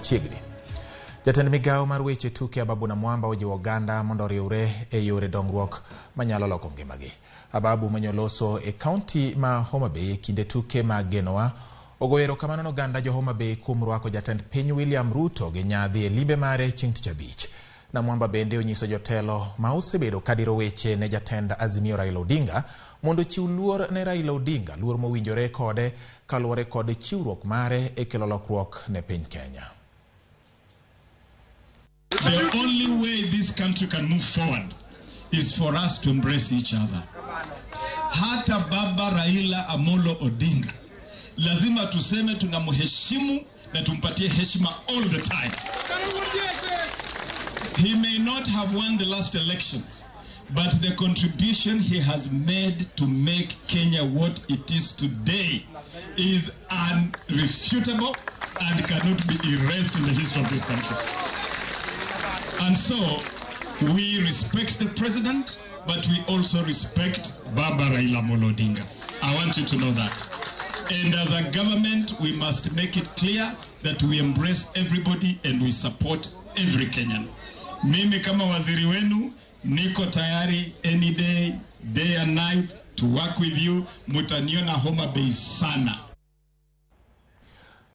machiegni. Jatend migawo mar weche tuke Ababu Namwamba ojiwo oganda mondo oriwre e yore dongruok manyalo loko ngimagi. Ababu manyoloso e kaunti ma Homa Bay kinde tuke mag Genoa ogoyo erokamano ne oganda jo Homa Bay kuom rwako jatend piny William Ruto gi nyadhi e limbe mare chieng' Tich Abich. Namwamba bende onyiso jotelo ma osebedo kadiro weche ne jatend Azimio Raila Odinga mondo chiw luor ne Raila Odinga, luor mowinjore kode kaluwore kod chiwruok mare e kelo lokruok ne piny Kenya. The only way this country can move forward is for us to embrace each other. Hata Baba Raila Amolo Odinga lazima tuseme tunamheshimu na tumpatie heshima all the time. He may not have won the last elections, but the contribution he has made to make Kenya what it is today is unrefutable and cannot be erased in the history of this country. And so, we respect the president, but we also respect Baba Raila Amolo Odinga. I want you to know that. And as a government, we must make it clear that we embrace everybody and we support every Kenyan. Mimi kama waziri wenu, niko tayari any day, day and night to work with you. Mutaniona Homa Bay sana.